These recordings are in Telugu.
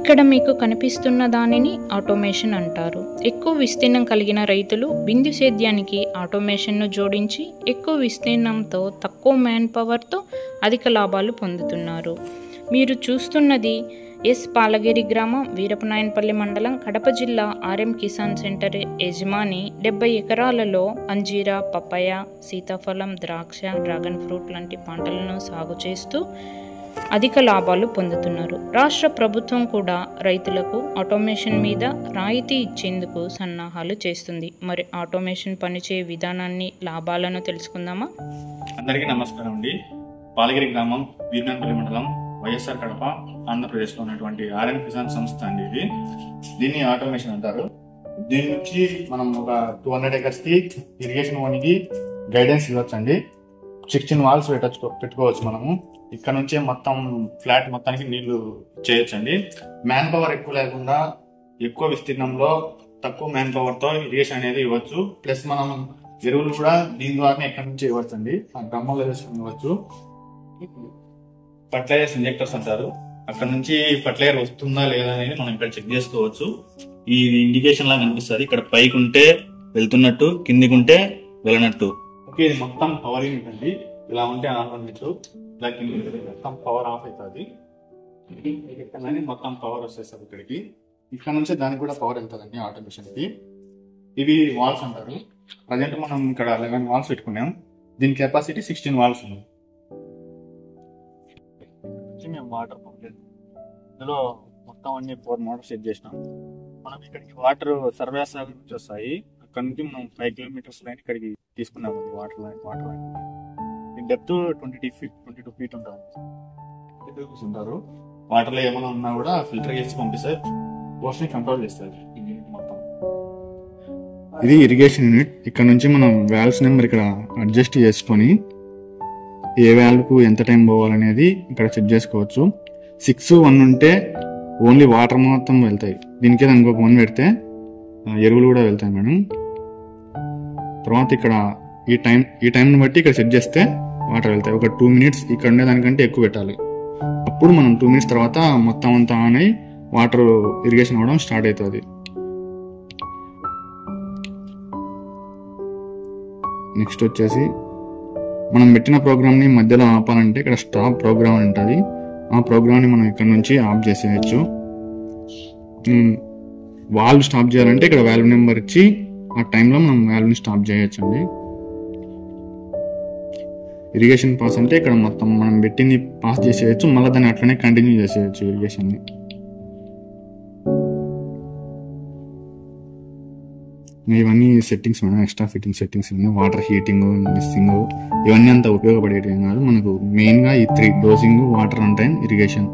ఇక్కడ మీకు కనిపిస్తున్న దానిని ఆటోమేషన్ అంటారు. ఎక్కువ విస్తీర్ణం కలిగిన రైతులు బిందు సేద్యానికి ఆటోమేషన్ను జోడించి ఎక్కువ విస్తీర్ణంతో తక్కువ మ్యాన్ పవర్తో అధిక లాభాలు పొందుతున్నారు. మీరు చూస్తున్నది ఎస్ పాలగిరి గ్రామం, వీరపనాయనపల్లి మండలం, కడప జిల్లా ఆర్ఎం కిసాన్ సెంటర్ యజమాని 70 ఎకరాలలో అంజీరా, పపాయ, సీతాఫలం, ద్రాక్ష, డ్రాగన్ ఫ్రూట్ లాంటి పంటలను సాగు చేస్తూ అధిక లాభాలు పొందుతున్నారు. రాష్ట్ర ప్రభుత్వం కూడా రైతులకు ఆటోమేషన్ మీద రాయితీ ఇచ్చేందుకు సన్నాహాలు చేస్తుంది. మరి ఆటోమేషన్ పనిచేయ విధానాన్ని, లాభాలను తెలుసుకుందామా? అందరికీ నమస్కారం అండి. పాలగిరి గ్రామం, వీరపనాయనపల్లి మండలం, వైఎస్ఆర్ కడప, ఆంధ్రప్రదేశ్లో ఉన్నటువంటి ఆర్ఎం కిసాన్ సంస్థ అండి ఇది. దీన్ని ఆటోమేషన్ అంటారు. దీని నుంచి మనం ఒక 200 acres కి ఇరిగేషన్ ఓనికి గైడెన్స్ ఇవ్వచ్చు అండి. 16 వాల్స్ పెట్టుకోవచ్చు మనము. ఇక్కడ నుంచే మొత్తం ఫ్లాట్ మొత్తానికి నీళ్లు చేయొచ్చండి. మ్యాన్ పవర్ ఎక్కువ లేకుండా ఎక్కువ విస్తీర్ణంలో తక్కువ మ్యాన్ పవర్ తో ఇరిగేషన్ అనేది ఇవ్వచ్చు. ప్లస్ మనం ఎరువులు కూడా దీని ద్వారానే ఎక్కడి నుంచి ఇవ్వచ్చు అండి. ఆ గమ్మలో వేసుకుని ఇవ్వచ్చు. ఫర్టిలైజర్స్ ఇంజెక్టర్స్ అంటారు. అక్కడ నుంచి ఫర్టిలైజర్ వస్తుందా లేదా అనేది మనం ఇక్కడ చెక్ చేసుకోవచ్చు. ఈ ఇండికేషన్ లాగా కనిపిస్తుంది. ఇక్కడ పైకి ఉంటే వెళ్తున్నట్టు, కిందికి ఉంటే వెళ్ళనట్టు. ఓకే, ఇది మొత్తం పవర్ యూనిట్ అండి. ఇలా ఉంటే ఆన్ అన్నట్టు, ఇలా కింద మొత్తం పవర్ ఆఫ్ అవుతుంది. ఇక్కడ మొత్తం పవర్ వచ్చేస్తుంది ఇక్కడికి. ఇక్కడ నుంచి దానికి కూడా పవర్ వెళ్తుందండి ఆటోమేషన్ కి. ఇవి వాల్స్ అంటారు. ప్రజెంట్ మనం ఇక్కడ 11 వాల్స్ పెట్టుకున్నాం. దీని కెపాసిటీ 16 వాల్స్ ఉంది. మేము వాటర్ పంప్ ఇందులో మొత్తం అన్ని 4 మోటార్ సెట్ చేసినాం. మనం ఇక్కడికి వాటర్ సర్వేస్ నుంచి వస్తాయి. అక్కడ నుంచి మనం 5 kilometers లైన్ ఇక్కడికి తీసుకున్నాము. వాటర్ లైన్ దీని డెప్త్ 22 feet ఉంటారు. వాటర్ లో ఏమైనా ఉన్నా కూడా ఫిల్టర్ చేసి పంపిస్తే వాటర్ కంట్రోల్ చేస్తారు మొత్తం. ఇది ఇరిగేషన్ యూనిట్. ఇక్కడ నుంచి మనం వాల్వ్స్ నెంబర్ ఇక్కడ అడ్జస్ట్ చేసుకొని ఏ వాల్వ్ కు ఎంత టైం పోవాలనేది ఇక్కడ చెక్ చేసుకోవచ్చు. 6, 1 ఉంటే ఓన్లీ వాటర్ మొత్తం వెళ్తాయి. దీనికి ఇంకొక 1 పెడితే ఎరువులు కూడా వెళ్తాయి మేడం. తర్వాత ఇక్కడ ఈ టైంని బట్టి ఇక్కడ సెట్ చేస్తే వాటర్ వెళ్తాయి. ఒక 2 minutes ఇక్కడ ఉండేదానికంటే ఎక్కువ పెట్టాలి. అప్పుడు మనం 2 minutes తర్వాత మొత్తం అంతా ఆన్ అయి వాటర్ ఇరిగేషన్ అవ్వడం స్టార్ట్ అవుతుంది. నెక్స్ట్ వచ్చేసి మనం పెట్టిన ప్రోగ్రామ్ని మధ్యలో ఆపాలంటే ఇక్కడ స్టాప్ ప్రోగ్రామ్ అని ఉంటుంది. ఆ ప్రోగ్రామ్ని మనం ఇక్కడ నుంచి ఆఫ్ చేసేయచ్చు. వాల్వ్ స్టాప్ చేయాలంటే ఇక్కడ వాల్వ్ నెంబర్ ఇచ్చి ఆ టైంలో మనం వాల్వ్ని స్టాప్ చేయొచ్చు అండి. ఇరిగేషన్ పాస్ అంటే ఇక్కడ మొత్తం మనం పెట్టింది పాస్ చేసేయచ్చు. మళ్ళీ దాన్ని అట్లనే కంటిన్యూ చేసేయచ్చు ఇరిగేషన్ని. ఇవన్నీ settings madam, extra fitting settings ఉన్నాయి. వాటర్ హీటింగ్, మిస్సింగ్ ఇవన్నీ అంత ఉపయోగపడేటివి కాదు. మనకు మెయిన్గా ఈ 3: dosing, water on time, irrigation.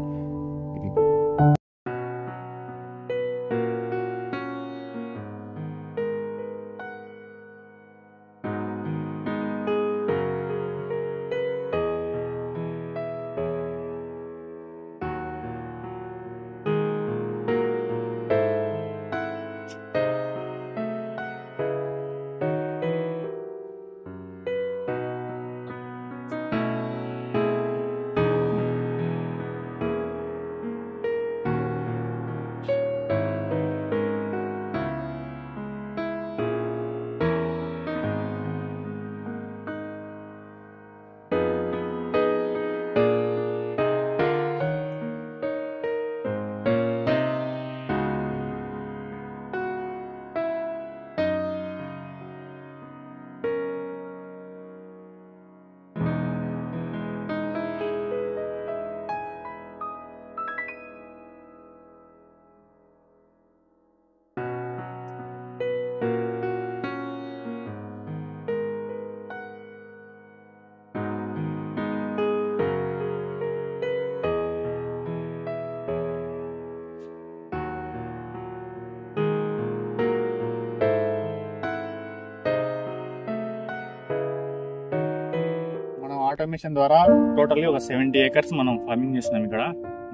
Automation ద్వారా టోటల్లీ ఒక 70 acres మనం ఫార్మింగ్ చేస్తున్నాం. ఇక్కడ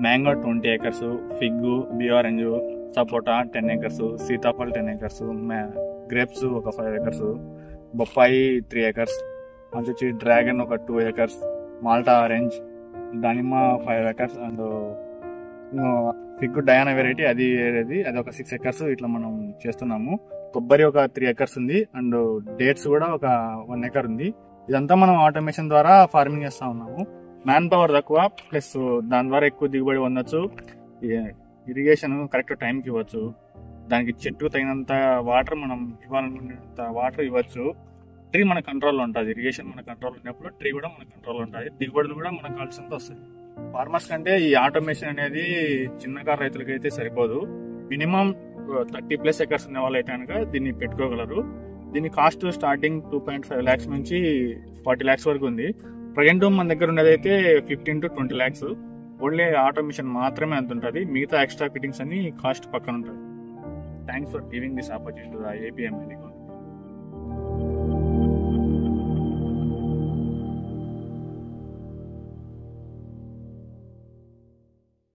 మ్యాంగో 20 acres, ఫిగ్, బీ ఆరెంజ్, సపోటా 10 acres, సీతాఫల్ 10 acres, గ్రేప్స్ ఒక 5 acres, బొప్పాయి 3 acres, వచ్చి డ్రాగన్ ఒక 2 acres, మాల్టా ఆరెంజ్, దానిమ్మ 5 acres and fig Diana variety అది వేరేది, అది ఒక 6 acres ఇట్లా మనం చేస్తున్నాము. కొబ్బరి ఒక 3 acres ఉంది, అండ్ డేట్స్ కూడా ఒక 1 acre ఉంది. ఇదంతా మనం ఆటోమేషన్ ద్వారా ఫార్మింగ్ చేస్తా ఉన్నాము. మ్యాన్ పవర్ తక్కువ, ప్లస్ దాని ద్వారా ఎక్కువ దిగుబడి పొందొచ్చు. ఇరిగేషన్ కరెక్ట్ టైంకి ఇవ్వచ్చు, దానికి చెట్టుకు తగినంత వాటర్ మనం ఇవ్వాలనుకున్నంత వాటర్ ఇవ్వచ్చు. ట్రీ మన కంట్రోల్లో ఉంటుంది, ఇరిగేషన్ మన కంట్రోల్ ఉన్నప్పుడు ట్రీ కూడా మన కంట్రోల్ ఉంటుంది, దిగుబడులు కూడా మనకు కావాల్సినంత వస్తుంది. ఫార్మర్స్ కంటే ఈ ఆటోమేషన్ అనేది చిన్నకారు రైతులకైతే సరిపోదు. మినిమం 30+ acres ఉన్న వాళ్ళు అయితే కనుక దీన్ని పెట్టుకోగలరు. దీని కాస్ట్ స్టార్టింగ్ 2.5 lakhs నుంచి 40 lakhs వరకు ఉంది. ప్రజెంట్ మన దగ్గర ఉన్నది అయితే 15 to 20 lakhs. ఓన్లీ ఆటోమేషన్ మాత్రమే అంత ఉంటుంది, మిగతా ఎక్స్ట్రా ఫిట్టింగ్స్ అన్ని కాస్ట్ పక్కన ఉంటుంది. Thanks for giving this opportunity to the APML.